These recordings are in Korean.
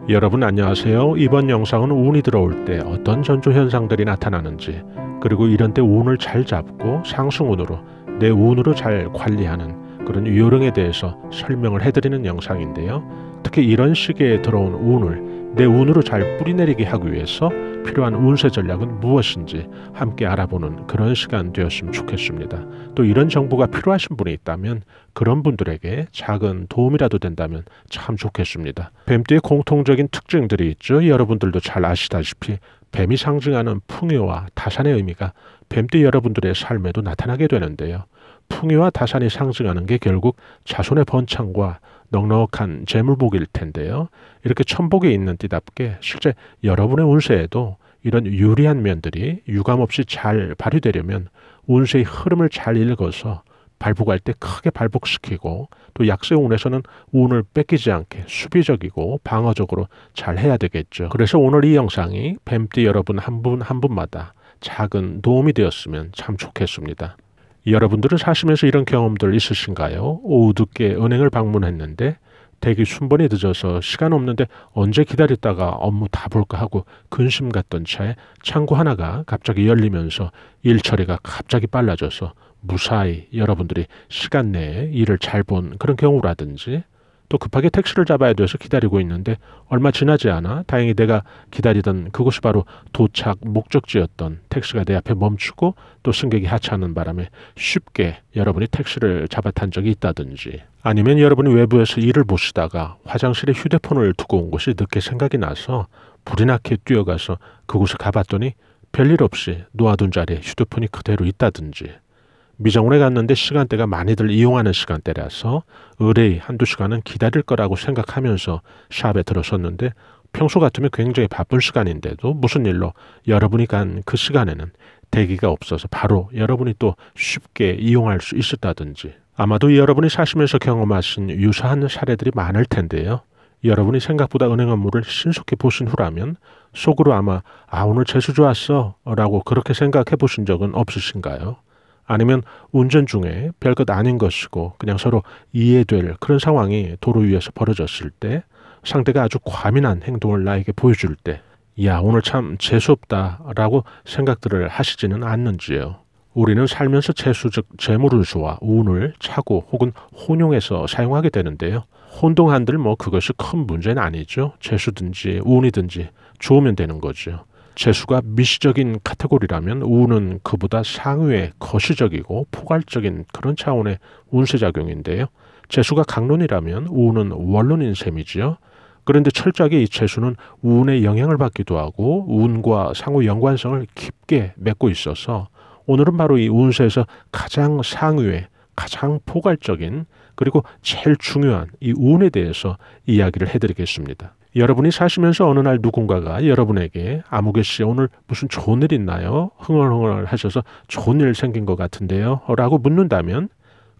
여러분 안녕하세요. 이번 영상은 운이 들어올 때 어떤 전조 현상들이 나타나는지, 그리고 이런 때 운을 잘 잡고 상승운으로 내 운으로 잘 관리하는 그런 요령에 대해서 설명을 해드리는 영상인데요. 특히 이런 시기에 들어온 운을 내 운으로 잘 뿌리내리게 하기 위해서 필요한 운세 전략은 무엇인지 함께 알아보는 그런 시간 되었으면 좋겠습니다. 또 이런 정보가 필요하신 분이 있다면 그런 분들에게 작은 도움이라도 된다면 참 좋겠습니다. 뱀띠의 공통적인 특징들이 있죠. 여러분들도 잘 아시다시피 뱀이 상징하는 풍요와 다산의 의미가 뱀띠 여러분들의 삶에도 나타나게 되는데요. 풍요와 다산이 상징하는 게 결국 자손의 번창과 넉넉한 재물복일 텐데요. 이렇게 천복에 있는 띠답게 실제 여러분의 운세에도 이런 유리한 면들이 유감없이 잘 발휘되려면 운세의 흐름을 잘 읽어서 발복할 때 크게 발복시키고, 또 약세 운에서는 운을 뺏기지 않게 수비적이고 방어적으로 잘 해야 되겠죠. 그래서 오늘 이 영상이 뱀띠 여러분 한 분 한 분마다 작은 도움이 되었으면 참 좋겠습니다. 여러분들은 사시면서 이런 경험들 있으신가요? 오후 늦게 은행을 방문했는데 대기 순번이 늦어서 시간 없는데 언제 기다렸다가 업무 다 볼까 하고 근심 갔던 차에 창구 하나가 갑자기 열리면서 일 처리가 갑자기 빨라져서 무사히 여러분들이 시간 내에 일을 잘 본 그런 경우라든지, 또 급하게 택시를 잡아야 돼서 기다리고 있는데 얼마 지나지 않아 다행히 내가 기다리던 그곳이 바로 도착 목적지였던 택시가 내 앞에 멈추고 또 승객이 하차하는 바람에 쉽게 여러분이 택시를 잡아탄 적이 있다든지, 아니면 여러분이 외부에서 일을 보시다가 화장실에 휴대폰을 두고 온 것이 늦게 생각이 나서 불이 나게 뛰어가서 그곳에 가봤더니 별일 없이 놓아둔 자리에 휴대폰이 그대로 있다든지, 미정원에 갔는데 시간대가 많이들 이용하는 시간대라서 의뢰의 한두 시간은 기다릴 거라고 생각하면서 샵에 들어섰는데 평소 같으면 굉장히 바쁜 시간인데도 무슨 일로 여러분이 간 그 시간에는 대기가 없어서 바로 여러분이 또 쉽게 이용할 수 있었다든지, 아마도 여러분이 사시면서 경험하신 유사한 사례들이 많을 텐데요. 여러분이 생각보다 은행 업무를 신속히 보신 후라면 속으로 아마 오늘 재수 좋았어 라고 그렇게 생각해 보신 적은 없으신가요? 아니면 운전 중에 별것 아닌 것이고 그냥 서로 이해될 그런 상황이 도로 위에서 벌어졌을 때 상대가 아주 과민한 행동을 나에게 보여줄 때 야, 오늘 참 재수없다 라고 생각들을 하시지는 않는지요. 우리는 살면서 재수 즉 재물운수와 운을 차고 혹은 혼용해서 사용하게 되는데요. 혼동한들 그것이 큰 문제는 아니죠. 재수든지 운이든지 좋으면 되는 거죠. 재수가 미시적인 카테고리라면 운은 그보다 상위의 거시적이고 포괄적인 그런 차원의 운세작용인데요. 재수가 강론이라면 운은 원론인 셈이지요. 그런데 철저하게 이 재수는 운의 영향을 받기도 하고 운과 상호 연관성을 깊게 맺고 있어서 오늘은 바로 이 운세에서 가장 상위의 가장 포괄적인 그리고 제일 중요한 이 운에 대해서 이야기를 해드리겠습니다. 여러분이 사시면서 어느 날 누군가가 여러분에게 아무개씨 오늘 무슨 좋은 일 있나요? 흥얼흥얼 하셔서 좋은 일 생긴 것 같은데요? 라고 묻는다면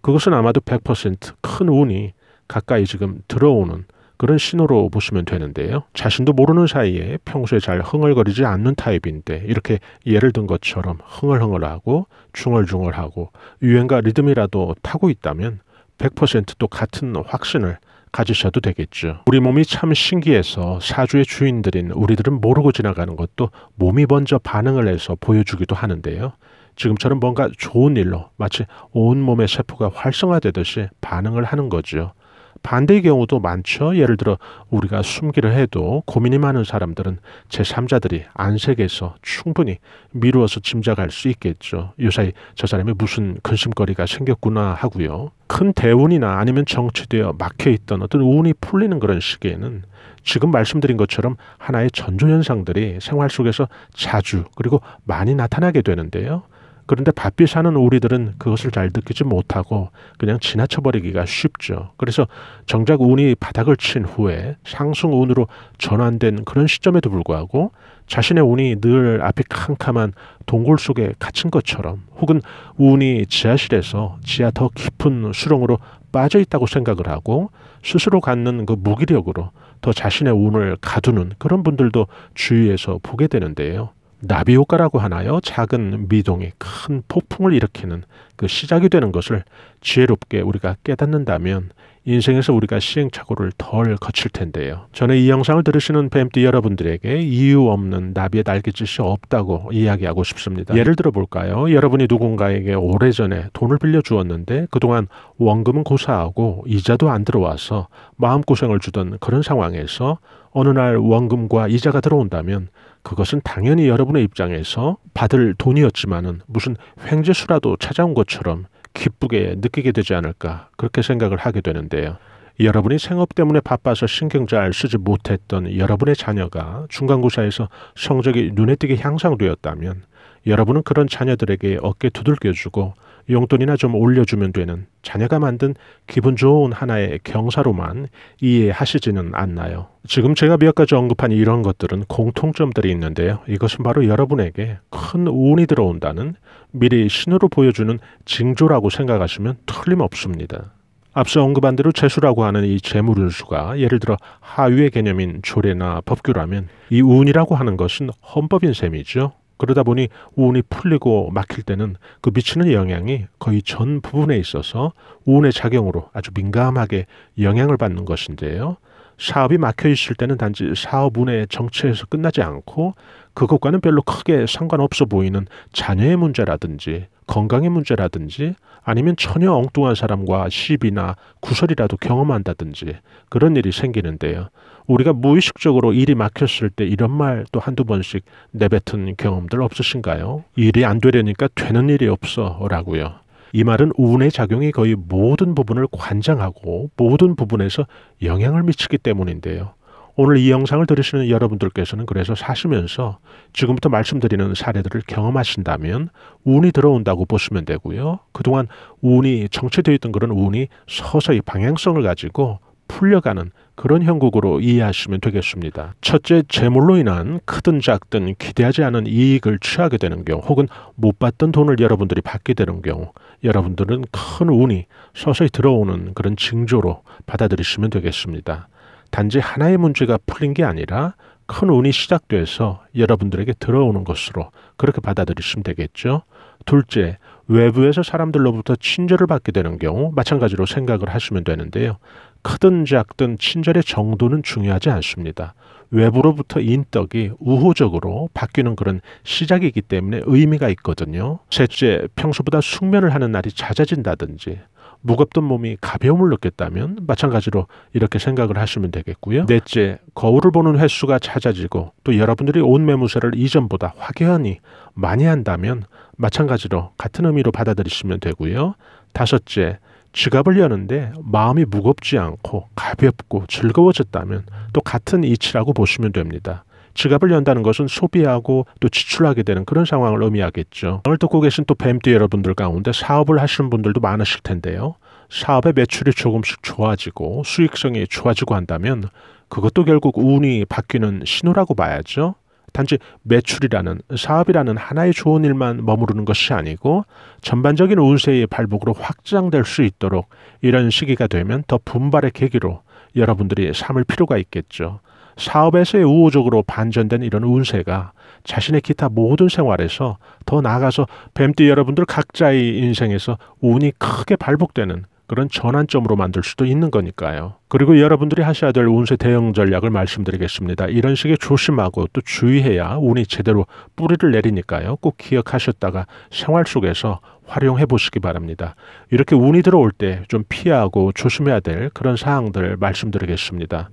그것은 아마도 100% 큰 운이 가까이 지금 들어오는 그런 신호로 보시면 되는데요. 자신도 모르는 사이에 평소에 잘 흥얼거리지 않는 타입인데 이렇게 예를 든 것처럼 흥얼흥얼하고 중얼중얼하고 유행과 리듬이라도 타고 있다면 100% 똑같은 확신을 가지셔도 되겠죠. 우리 몸이 참 신기해서 사주의 주인들인 우리들은 모르고 지나가는 것도 몸이 먼저 반응을 해서 보여주기도 하는데요. 지금처럼 뭔가 좋은 일로 마치 온몸의 세포가 활성화되듯이 반응을 하는 거죠. 반대의 경우도 많죠. 예를 들어 우리가 숨기를 해도 고민이 많은 사람들은 제3자들이 안색에서 충분히 미루어서 짐작할 수 있겠죠. 요사이 저 사람이 무슨 근심거리가 생겼구나 하고요. 큰 대운이나 아니면 정체되어 막혀있던 어떤 운이 풀리는 그런 시기에는 지금 말씀드린 것처럼 하나의 전조현상들이 생활 속에서 자주 그리고 많이 나타나게 되는데요. 그런데 바삐 사는 우리들은 그것을 잘 느끼지 못하고 그냥 지나쳐버리기가 쉽죠. 그래서 정작 운이 바닥을 친 후에 상승운으로 전환된 그런 시점에도 불구하고 자신의 운이 늘 앞이 캄캄한 동굴 속에 갇힌 것처럼, 혹은 운이 지하실에서 지하 더 깊은 수렁으로 빠져 있다고 생각을 하고 스스로 갖는 그 무기력으로 더 자신의 운을 가두는 그런 분들도 주위에서 보게 되는데요. 나비 효과라고 하나요? 작은 미동이 큰 폭풍을 일으키는 그 시작이 되는 것을 지혜롭게 우리가 깨닫는다면 인생에서 우리가 시행착오를 덜 거칠 텐데요. 저는 이 영상을 들으시는 뱀띠 여러분들에게 이유 없는 나비의 날갯짓이 없다고 이야기하고 싶습니다. 예를 들어 볼까요? 여러분이 누군가에게 오래전에 돈을 빌려 주었는데 그동안 원금은 고사하고 이자도 안 들어와서 마음고생을 주던 그런 상황에서 어느 날 원금과 이자가 들어온다면 그것은 당연히 여러분의 입장에서 받을 돈이었지만은 무슨 횡재수라도 찾아온 것처럼 기쁘게 느끼게 되지 않을까 그렇게 생각을 하게 되는데요. 여러분이 생업 때문에 바빠서 신경 잘 쓰지 못했던 여러분의 자녀가 중간고사에서 성적이 눈에 띄게 향상되었다면 여러분은 그런 자녀들에게 어깨 두들겨주고 용돈이나 좀 올려주면 되는 자녀가 만든 기분 좋은 하나의 경사로만 이해하시지는 않나요? 지금 제가 몇 가지 언급한 이런 것들은 공통점들이 있는데요. 이것은 바로 여러분에게 큰 운이 들어온다는 미리 신호로 보여주는 징조라고 생각하시면 틀림없습니다. 앞서 언급한 대로 재수라고 하는 이 재물운수가 예를 들어 하위의 개념인 조례나 법규라면 이 운이라고 하는 것은 헌법인 셈이죠. 그러다 보니 운이 풀리고 막힐 때는 그 미치는 영향이 거의 전 부분에 있어서 운의 작용으로 아주 민감하게 영향을 받는 것인데요. 사업이 막혀 있을 때는 단지 사업 운의 정체에서 끝나지 않고 그것과는 별로 크게 상관없어 보이는 자녀의 문제라든지 건강의 문제라든지 아니면 전혀 엉뚱한 사람과 시비나 구설이라도 경험한다든지 그런 일이 생기는데요. 우리가 무의식적으로 일이 막혔을 때 이런 말 또 한두 번씩 내뱉은 경험들 없으신가요? 일이 안 되려니까 되는 일이 없어 라고요. 이 말은 운의 작용이 거의 모든 부분을 관장하고 모든 부분에서 영향을 미치기 때문인데요. 오늘 이 영상을 들으시는 여러분들께서는 그래서 사시면서 지금부터 말씀드리는 사례들을 경험하신다면 운이 들어온다고 보시면 되고요. 그동안 운이 정체되어 있던 그런 운이 서서히 방향성을 가지고 풀려가는 그런 형국으로 이해하시면 되겠습니다. 첫째, 재물로 인한 크든 작든 기대하지 않은 이익을 취하게 되는 경우 혹은 못 받던 돈을 여러분들이 받게 되는 경우 여러분들은 큰 운이 서서히 들어오는 그런 징조로 받아들이시면 되겠습니다. 단지 하나의 문제가 풀린 게 아니라 큰 운이 시작돼서 여러분들에게 들어오는 것으로 그렇게 받아들이시면 되겠죠. 둘째, 외부에서 사람들로부터 친절을 받게 되는 경우 마찬가지로 생각을 하시면 되는데요. 크든 작든 친절의 정도는 중요하지 않습니다. 외부로부터 인덕이 우호적으로 바뀌는 그런 시작이기 때문에 의미가 있거든요. 셋째, 평소보다 숙면을 하는 날이 잦아진다든지 무겁던 몸이 가벼움을 느꼈다면 마찬가지로 이렇게 생각을 하시면 되겠고요. 넷째, 거울을 보는 횟수가 잦아지고 또 여러분들이 옷 매무새를 이전보다 확연히 많이 한다면 마찬가지로 같은 의미로 받아들이시면 되고요. 다섯째, 지갑을 여는데 마음이 무겁지 않고 가볍고 즐거워졌다면 또 같은 이치라고 보시면 됩니다. 지갑을 연다는 것은 소비하고 또 지출하게 되는 그런 상황을 의미하겠죠. 오늘 듣고 계신 또 뱀띠 여러분들 가운데 사업을 하시는 분들도 많으실 텐데요. 사업의 매출이 조금씩 좋아지고 수익성이 좋아지고 한다면 그것도 결국 운이 바뀌는 신호라고 봐야죠. 단지 매출이라는 사업이라는 하나의 좋은 일만 머무르는 것이 아니고 전반적인 운세의 발복으로 확장될 수 있도록 이런 시기가 되면 더 분발의 계기로 여러분들이 삼을 필요가 있겠죠. 사업에서의 우호적으로 반전된 이런 운세가 자신의 기타 모든 생활에서 더 나아가서 뱀띠 여러분들 각자의 인생에서 운이 크게 발복되는 그런 전환점으로 만들 수도 있는 거니까요. 그리고 여러분들이 하셔야 될 운세 대응 전략을 말씀드리겠습니다. 이런 식의 조심하고 또 주의해야 운이 제대로 뿌리를 내리니까요. 꼭 기억하셨다가 생활 속에서 활용해 보시기 바랍니다. 이렇게 운이 들어올 때 좀 피하고 조심해야 될 그런 사항들 말씀드리겠습니다.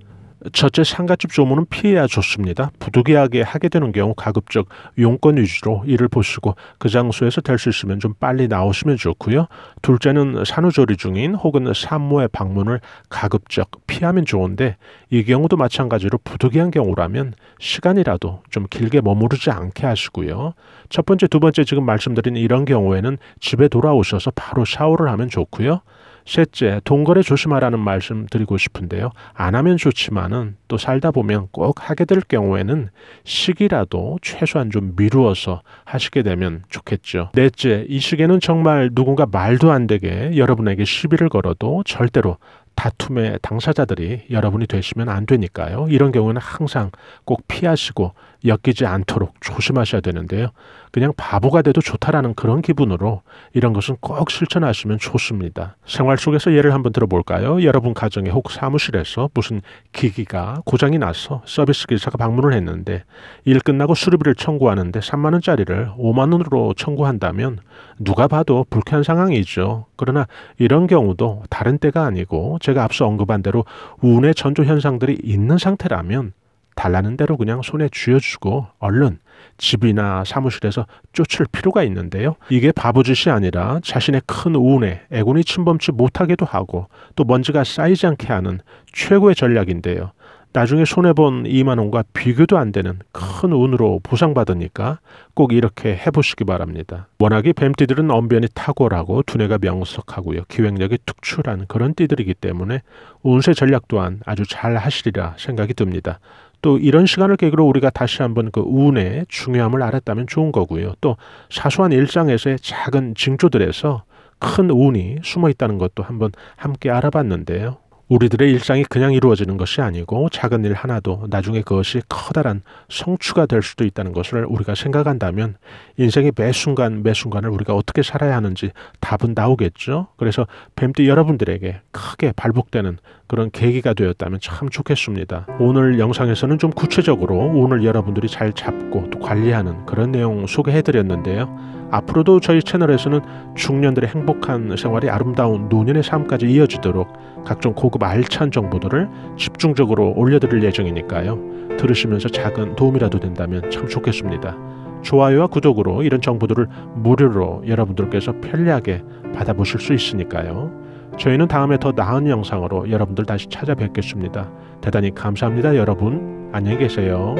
첫째, 상가집 조문은 피해야 좋습니다. 부득이하게 하게 되는 경우 가급적 용건 위주로 일을 보시고 그 장소에서 될 수 있으면 좀 빨리 나오시면 좋고요. 둘째는 산후조리 중인 혹은 산모의 방문을 가급적 피하면 좋은데 이 경우도 마찬가지로 부득이한 경우라면 시간이라도 좀 길게 머무르지 않게 하시고요. 첫 번째, 두 번째 지금 말씀드린 이런 경우에는 집에 돌아오셔서 바로 샤워를 하면 좋고요. 셋째, 돈거래 조심하라는 말씀 드리고 싶은데요. 안 하면 좋지만은 또 살다 보면 꼭 하게 될 경우에는 시기라도 최소한 좀 미루어서 하시게 되면 좋겠죠. 넷째, 이 시기에는 정말 누군가 말도 안 되게 여러분에게 시비를 걸어도 절대로 다툼의 당사자들이 여러분이 되시면 안 되니까요. 이런 경우는 항상 꼭 피하시고 엮이지 않도록 조심하셔야 되는데요. 그냥 바보가 돼도 좋다라는 그런 기분으로 이런 것은 꼭 실천하시면 좋습니다. 생활 속에서 예를 한번 들어볼까요? 여러분 가정에 혹 사무실에서 무슨 기기가 고장이 나서 서비스 기사가 방문을 했는데 일 끝나고 수리비를 청구하는데 3만 원짜리를 5만 원으로 청구한다면 누가 봐도 불쾌한 상황이죠. 그러나 이런 경우도 다른 때가 아니고 제가 앞서 언급한 대로 운의 전조 현상들이 있는 상태라면 달라는 대로 그냥 손에 쥐어주고 얼른 집이나 사무실에서 쫓을 필요가 있는데요. 이게 바보짓이 아니라 자신의 큰 운에 애군이 침범치 못하게도 하고 또 먼지가 쌓이지 않게 하는 최고의 전략인데요. 나중에 손해본 2만 원과 비교도 안 되는 큰 운으로 보상받으니까 꼭 이렇게 해보시기 바랍니다. 워낙에 뱀띠들은 언변이 탁월하고 두뇌가 명석하고요. 기획력이 특출한 그런 띠들이기 때문에 운세 전략 또한 아주 잘 하시리라 생각이 듭니다. 또 이런 시간을 계기로 우리가 다시 한번 그 운의 중요함을 알았다면 좋은 거고요. 또 사소한 일상에서의 작은 징조들에서 큰 운이 숨어 있다는 것도 한번 함께 알아봤는데요. 우리들의 일상이 그냥 이루어지는 것이 아니고 작은 일 하나도 나중에 그것이 커다란 성취가 될 수도 있다는 것을 우리가 생각한다면 인생의 매 순간 매 순간을 우리가 어떻게 살아야 하는지 답은 나오겠죠. 그래서 뱀띠 여러분들에게 크게 발복되는 그런 계기가 되었다면 참 좋겠습니다. 오늘 영상에서는 좀 구체적으로 오늘 여러분들이 잘 잡고 또 관리하는 그런 내용 소개해드렸는데요. 앞으로도 저희 채널에서는 중년들의 행복한 생활이 아름다운 노년의 삶까지 이어지도록 각종 고급 알찬 정보들을 집중적으로 올려드릴 예정이니까요. 들으시면서 작은 도움이라도 된다면 참 좋겠습니다. 좋아요와 구독으로 이런 정보들을 무료로 여러분들께서 편리하게 받아보실 수 있으니까요. 저희는 다음에 더 나은 영상으로 여러분들 다시 찾아뵙겠습니다. 대단히 감사합니다. 여러분 안녕히 계세요.